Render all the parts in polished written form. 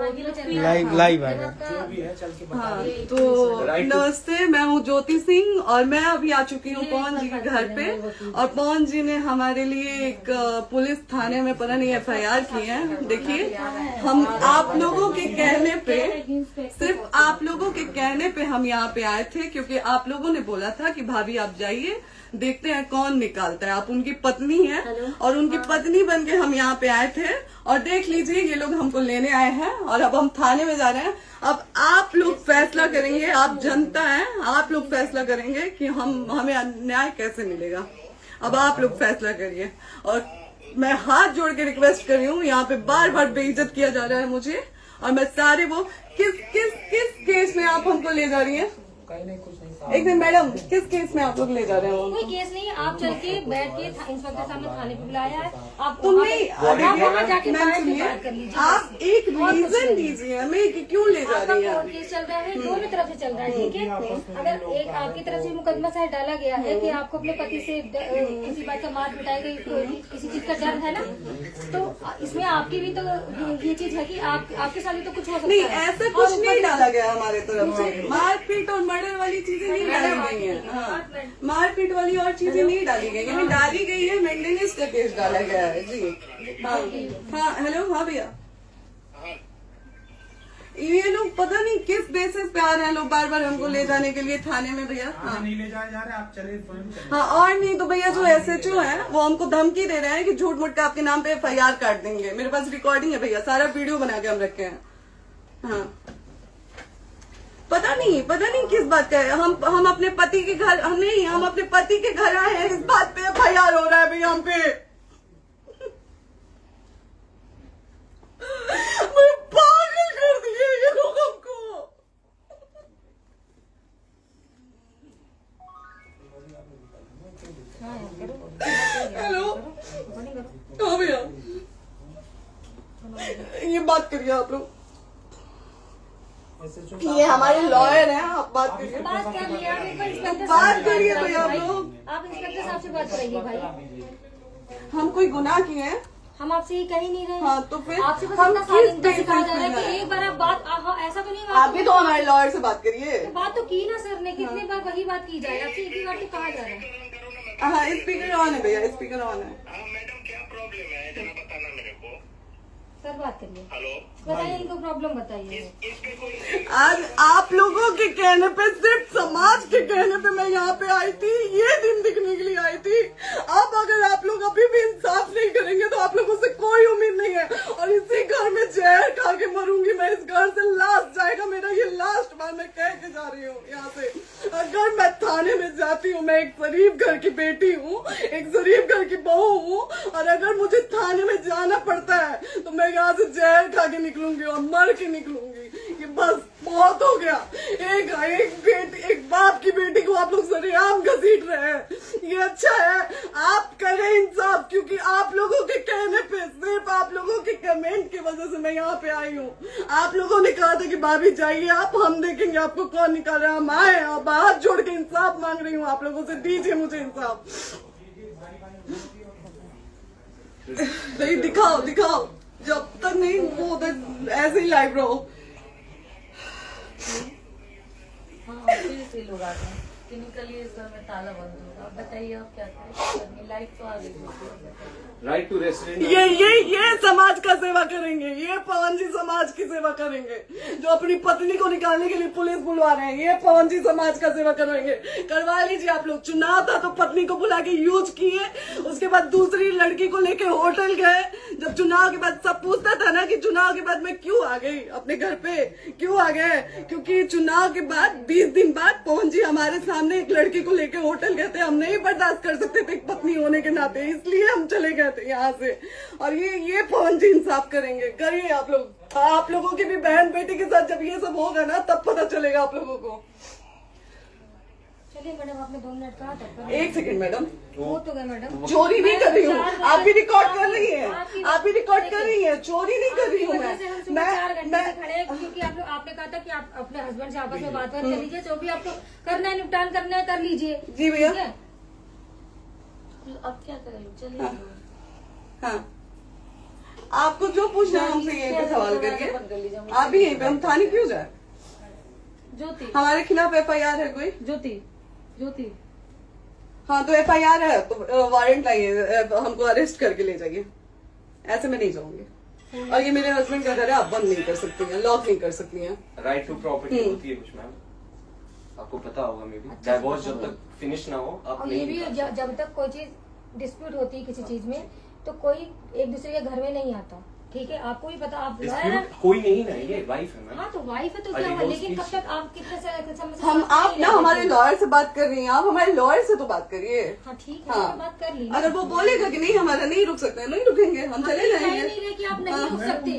Live है। हाँ, तो नमस्ते, मैं हूँ ज्योति सिंह और मैं अभी आ चुकी हूँ पवन जी के घर पे। और पवन जी ने हमारे लिए एक पुलिस थाने में पता नहीं FIR की है। देखिए, हम आप लोगों के कहने पे, सिर्फ आप लोगों के कहने पे हम यहाँ पे आए थे, क्योंकि आप लोगों ने बोला था कि भाभी आप जाइए, देखते हैं कौन निकालता है। आप उनकी पत्नी हैं और उनकी पत्नी बन के हम यहाँ पे आए थे। और देख लीजिए, ये लोग हमको लेने आए हैं और अब हम थाने में जा रहे हैं। अब आप लोग फैसला करेंगे, आप जनता हैं, आप लोग फैसला करेंगे कि हमें न्याय कैसे मिलेगा। अब आप लोग फैसला करिए। और मैं हाथ जोड़ के रिक्वेस्ट कर रही हूँ, यहाँ पे बार बार बेइज्जत किया जा रहा है मुझे। और मैं सारे वो किस केस में आप हमको ले जा रही हैं? एक दिन मैडम, किस केस में आप लोग ले जा रहे हो? कोई केस नहीं, आप चल के बैठ के इंस्पेक्टर साहब ने थाने पे बुलाया है। आप नहीं, जाके बात कर लीजिए। आप एक रीजन दीजिए हमें कि क्यों ले जा रही है। केस चल रहा है, दोनों तरफ से चल रहा है, ठीक है। अगर एक आपकी तरफ से मुकदमा शायद डाला गया है कि आपको अपने पति से किसी बात का मार पिटाई गई, किसी चीज का डर है ना, तो इसमें आपकी भी तो ये चीज है कि आपके साथ भी तो कुछ हो सकता है। नहीं, ऐसा कुछ नहीं डाला गया हमारे तरफ से। मारपीट और मर्डर वाली चीजें नहीं डाली गई है। हाँ, मारपीट वाली और चीजें नहीं डाली गई है। डाली गई है मेंटेनेंस का केस डाला गया है जी। हाँ, हेलो, हाँ भैया, ये लोग पता नहीं किस बेसिस पे आ रहे हैं लोग बार बार हमको ले जाने के लिए थाने में भैया। हाँ, नहीं ले जाए जा रहे, आप चले। हाँ, और नहीं तो भैया जो SHO है वो हमको धमकी दे रहे हैं कि झूठ मूठ के आपके नाम पे FIR काट देंगे। मेरे पास रिकॉर्डिंग है भैया, सारा वीडियो बना के हम रखे हैं। हाँ, पता नहीं किस बात का है। हम अपने पति के घर, हम अपने पति के घर आए हैं, इस बात पे FIR हो रहा है भैया हम पे। पागल कर दिए ये लोग हमको। हेलो, हाँ भैया, ये बात करिए आप लोग। ये हमारे लॉयर हैं, आप बात करिए। बात कर लिया, बात करिए भैया आप लोग। आप इंस्पेक्टर साहब से बात कराइए भाई। हम कोई गुनाह किए हैं? हम आपसे ये कह ही नहीं रहे। हाँ, तो फिर आपसे बस हम इतना किस सारी सिखाया जा रहा है बेसिस कि पे एक बार आप बात ऐसा तो नहीं आप भी तो हमारे लॉयर से बात करिए। बात तो की ना सर ने, कितनी बार वही बात की जाए, आपसे एक ही बार तो कहा जा रहा है। हाँ, स्पीकर ऑन है भैया, स्पीकर ऑन है। मैडम क्या प्रॉब्लम है जरा बताना मेरे को। सर बात करिए, हेलो, बताइए इनको प्रॉब्लम बताइए। इसके कोई आज आप लोगों के कहने पे, सिर्फ समाज के कहने पे मैं यहाँ पे आई थी, ये दिन दिखने के लिए आई थी। अब अगर आप लोग अभी भी इंसाफ नहीं करेंगे तो आप लोगों से कोई उम्मीद नहीं है। और इसी घर में जहर खा के मरूंगी मैं। इस घर से लास्ट जाएगा मेरा, ये लास्ट बार मैं कह के जा रही हूँ यहाँ से। अगर मैं थाने में जाती हूँ, मैं एक शरीफ घर की बेटी हूँ, एक शरीफ घर की बहू हूँ, और अगर मुझे थाने में जाना पड़ता है तो मैं यहाँ से जहर खा के निकलूंगी और मर के निकलूंगी। ये बस बहुत हो गया। एक बाप की बेटी को आप लोग सरेआम घसीट रहे हैं। ये अच्छा है, आप करें इंसाफ, क्योंकि आप लोगों के कहने पे, सिर्फ आप लोगों के कमेंट की वजह से मैं यहाँ पे आई हूँ। आप लोगों ने कहा था कि भाभी जाइए आप, हम देखेंगे आपको कौन निकाल रहा है। हम आए और हाथ जोड़ के इंसाफ मांग रही हूँ आप लोगों से, दीजिए मुझे इंसाफ। नहीं, दिखाओ, जब तक नहीं वो उधर ऐसे ही लाइव रहो। हाँ, फिर से लोग आ गए कि निकलिए, इस घर में ताला बंद होगा। आप बताइए आप क्या करें, लाइफ तो आ गई। राइट टू रेसिडेंट, ये समाज का सेवा करेंगे, ये पवन जी समाज की सेवा करेंगे। जो अपनी पत्नी को निकालने के लिए पुलिस बुलवा रहे हैं, ये पवन जी समाज का सेवा करेंगे। करवा लीजिए आप लोग। चुनाव था तो पत्नी को बुला के यूज किए, उसके बाद दूसरी लड़की को लेके होटल गए। जब चुनाव के बाद सब पूछता था ना कि चुनाव के बाद मैं क्यों आ गई अपने घर पे, क्यों आ गए, क्योंकि चुनाव के बाद 20 दिन बाद पवन जी हमारे सामने एक लड़की को लेके होटल गए थे। हम नहीं बर्दाश्त कर सकते थे एक पत्नी होने के नाते, इसलिए हम चले गए थे यहाँ से। और ये पवन जी इंसाफ करेंगे। करिए आप लोग। आप लोगों की भी बहन बेटी के साथ जब ये सब होगा ना, तब पता चलेगा आप लोगों को। चलिए मैडम, आपने 2 मिनट कहा था। एक सेकंड मैडम, वो तो गए मैडम। चोरी नहीं कर रही हूँ, आप भी रिकॉर्ड कर रही हैं, आप भी रिकॉर्ड कर रही हैं। चोरी नहीं कर रही हूँ मैं। 4 घंटे से खड़े हैं, क्योंकि आपने कहा था कि आप अपने हस्बैंड से आपस में बात कर लीजिए, जो भी आपको करना है, निपटान करना है, कर लीजिए। जी भैया। अब क्या करें, चलिए। हाँ, आपको जो पूछना है हमसे यहीं पे सवाल करिए। आप भी यहीं पे, हम थाने क्यों जाए? ज्योति, हमारे खिलाफ FIR है कोई? ज्योति हाँ तो FIR है तो वारंट लाइए, हमको अरेस्ट करके ले जाइए। ऐसे में नहीं जाऊंगी। और ये मेरे हस्बैंड का घर है, आप बंद नहीं कर सकती हैं, लॉक नहीं कर सकती हैं। राइट टू प्रॉपर्टी होती है कुछ मैम, आपको पता होगा मे बी। डाइवोर्स जब तक फिनिश ना हो आप और ये भी जब तक कोई चीज डिस्प्यूट होती है किसी चीज में तो कोई एक दूसरे के घर में नहीं आता, ठीक है? आपको भी पता, आप डिस्प्यूट कोई नहीं ना, ये वाइफ है मैम। हाँ तो वाइफ है तो क्या हुआ, लेकिन कब तक आप कितने समय से हम साथ आप नहीं ना रह हमारे सकते? लॉयर से बात कर रही हैं, आप हमारे लॉयर से तो बात करिए। हाँ ठीक है, हाँ। मैंने बात कर ली। अगर वो बोलेगा कि नहीं हमारा नहीं रुक सकते, नहीं रुकेंगे, हम चले कह जाएंगे। नहीं रहे कि आप नहीं रुक सकते,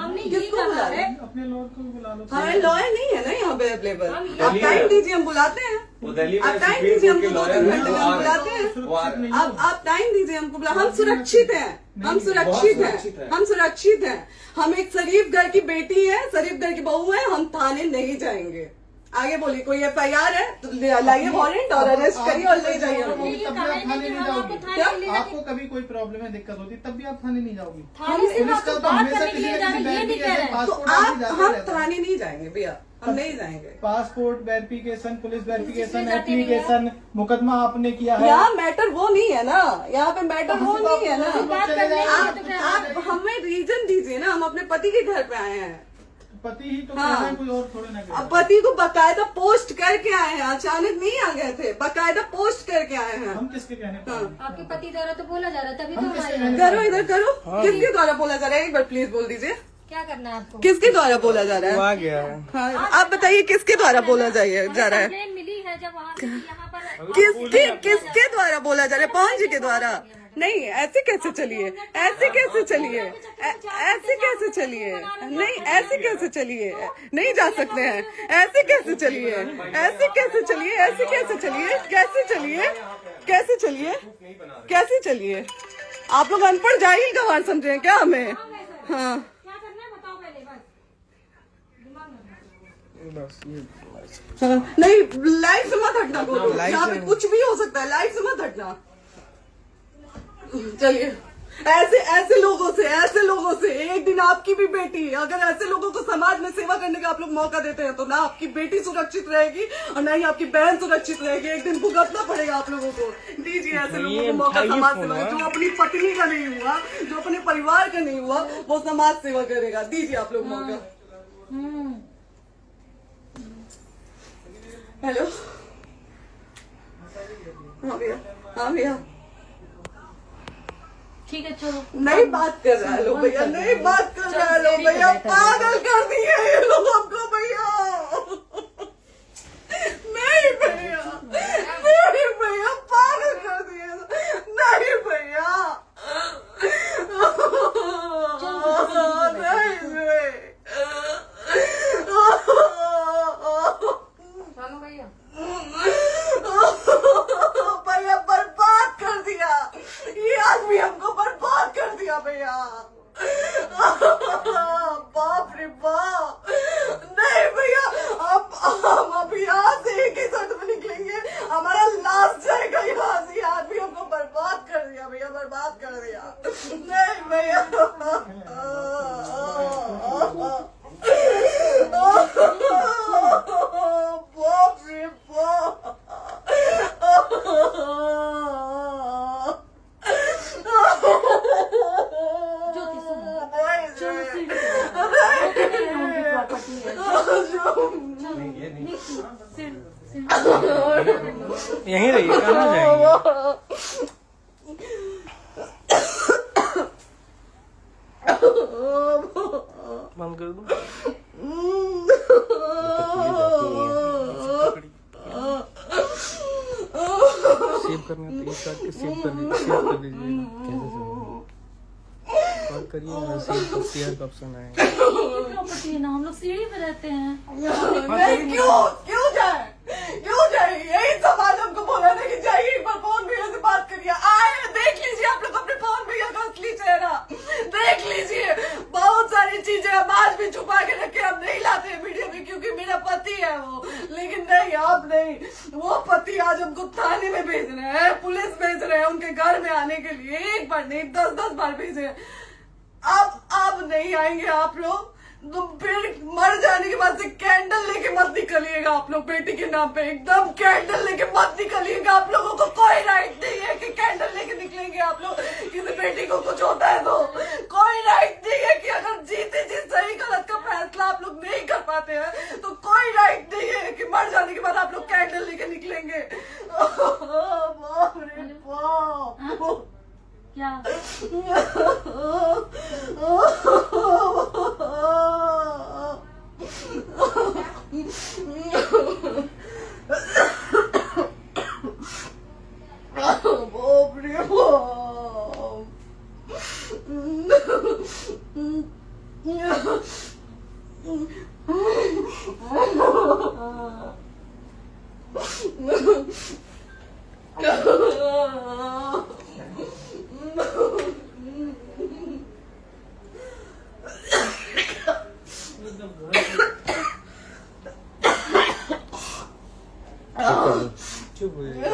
हमने ये किसको कहा बुला है। अपने लॉयर को भी बुला लो। हमारे लॉयर नहीं है ना यहाँ पे अवेलेबल। हम आप टाइम दीजिए, हम बुलाते हैं। वो दिल्ली में आप टाइम सुप्रीम दीजिए, कोर्ट के हमको 2-3 लॉयर घंटे में हम बुलाते हैं। वो आ रहे हैं। आप टाइम दीजिए हमको, हम सुरक्षित हैं, हम सुरक्षित हैं, हम सुरक्षित हैं। हम एक शरीफ घर की बेटी है, शरीफ घर की बहू है, हम थाने नहीं जाएंगे। आगे बोलिए, कोई FIR है तो लाइए वारंट और अरेस्ट करिए और ले जाइए हमको। तब भी आप थाने नहीं जाओगी। क्या? आपको कभी कोई प्रॉब्लम है, दिक्कत होती तब भी आप थाने नहीं जाओगी। थाने से पुलिस आप का तो बात हमेशा करने के किसी लिए न जा रहे किसी हैं, ये नहीं कह रहे हैं। तो पासपोर्ट आप आदि जाते हम रहता है। थाने नहीं जाएंगे भैया, हम नहीं जाएंगे। पासपोर्ट वेरिफिकेशन, पुलिस वेरिफिकेशन, जाते नहीं है। एप्लीकेशन, मुकदमा आपने किया है। यहाँ मैटर वो नहीं है ना, यहाँ पे मैटर वो नहीं है ना। बात करने के लिए तो फिर आप हमें रीजन दीजिए ना, हम अपने पति के घर पे आए हैं। पति ही तो हाँ। कह रहे हैं, कोई और थोड़े ना कह रहे अब हैं। पति को बकायदा पोस्ट करके आए हैं, अचानक नहीं आ गए थे, बकायदा पोस्ट करके आए हैं। हम किसके कहने पर आए हैं? आपके पति द्वारा तो बोला जा रहा है, तभी तो हम हम किसके आए कहने हैं। पर करो इधर करो, किसके द्वारा बोला जा रहा है? एक बार प्लीज बोल दीजिए, क्या करना है आपको? किसके द्वारा बोला जा रहा है? गया हाँ, आप बताइए किसके द्वारा बोला जा रहा है? कंप्लेन मिली है जब वहाँ से यहाँ पर किसके द्वारा बोला जा रहा है? पवन जी के द्वारा? नहीं, ऐसे कैसे चलिए, ऐसे कैसे चलिए, ऐसे कैसे चलिए, नहीं ऐसे कैसे चलिए, नहीं जा सकते हैं, ऐसे कैसे चलिए, ऐसे कैसे चलिए, ऐसे कैसे चलिए, कैसे चलिए, कैसे चलिए, कैसे चलिए? आप लोग अनपढ़ जाहिल गंवार समझे हैं क्या हमें? हाँ क्या करना है बताओ पहले, बस दिमाग में हाँ, नहीं लाइफ से मत हटना, को यहाँ पे कुछ भी हो सकता है, लाइफ से मत हटना। चलिए, ऐसे लोगों से एक दिन आपकी भी बेटी, अगर ऐसे लोगों को समाज में सेवा करने का आप लोग मौका देते हैं तो ना आपकी बेटी सुरक्षित रहेगी और ना ही आपकी बहन सुरक्षित रहेगी। एक दिन भुगतना पड़ेगा आप लोगों को। दीजिए ऐसे लोगों को मौका समाज सेवा का, जो अपनी पत्नी का नहीं हुआ, जो अपने परिवार का नहीं हुआ, वो समाज सेवा करेगा। दीजिए आप लोग मौका। हेलो, हाँ भैया, हाँ भैया, ठीक है चलो। नहीं बात कर रहा है लोग भैया, नहीं बात कर रहा है लोग भैया, पागल कर दिए ये लोग हमको भैया। नहीं भैया, नहीं भैया, पागल कर दिए, नहीं भैया, नहीं चलो भैया, भैया बर्बाद कर दिया ये आदमी, हमको बर्बाद कर दिया भैया। बाप रे बाप, नहीं भैया, अब हम अभी यहाँ से एक ही शर्ट में निकलेंगे, हमारा लास्ट जाएगा यहाँ से। ये आदमी हमको बर्बाद कर दिया भैया, बर्बाद कर दिया। नहीं भैया, बाप रे बाप, ज्योति सुनो, प्रॉपर्टी है। यहीं रहिए, कहाँ जाएंगे? बंद कर दो। सेव करना तो एक काट के सेव कर दीजिए। कॉल करिए ना, सेव शेयर का ऑप्शन आएगा। प्रॉपर्टी है ना, हम लोग सीढ़ी पे रहते हैं। नहीं, क्यों जाए? यही सवाल हमको बोला था कि जाइए एक बार पवन भैया से बात करिए। आए, देख लीजिए आप लोग अपने पवन भैया का असली चेहरा, देख लीजिए। बहुत सारी चीजें हम आज भी छुपा के रखे, हम नहीं लाते वीडियो में क्योंकि मेरा पति है वो, लेकिन नहीं, आप नहीं। वो पति आज हमको थाने में भेज रहे हैं, पुलिस भेज रहे हैं उनके घर में आने के लिए, एक बार नहीं 10-10 बार भेजे। अब नहीं आएंगे आप लोग, तो फिर मर जाने के बाद से कैंडल लेके मत निकलिएगा आप लोग बेटी के नाम पे, एकदम कैंडल लेके मत निकलिएगा। आप लोगों को कोई राइट नहीं है कि कैंडल लेके निकलेंगे आप लोग। किसी बेटी को कुछ होता है तो कोई राइट नहीं है कि अगर जीते जी सही गलत का फैसला आप लोग नहीं कर पाते हैं तो कोई राइट नहीं है कि मर जाने के बाद आप लोग कैंडल लेके निकलेंगे। बाप रे बाप। क्या बाप रे चुप हो जाइए।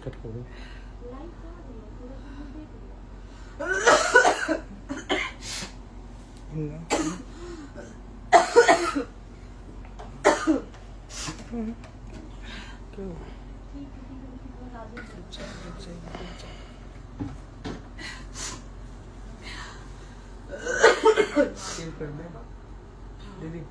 कट कर दो। सेव कर दे दीदी।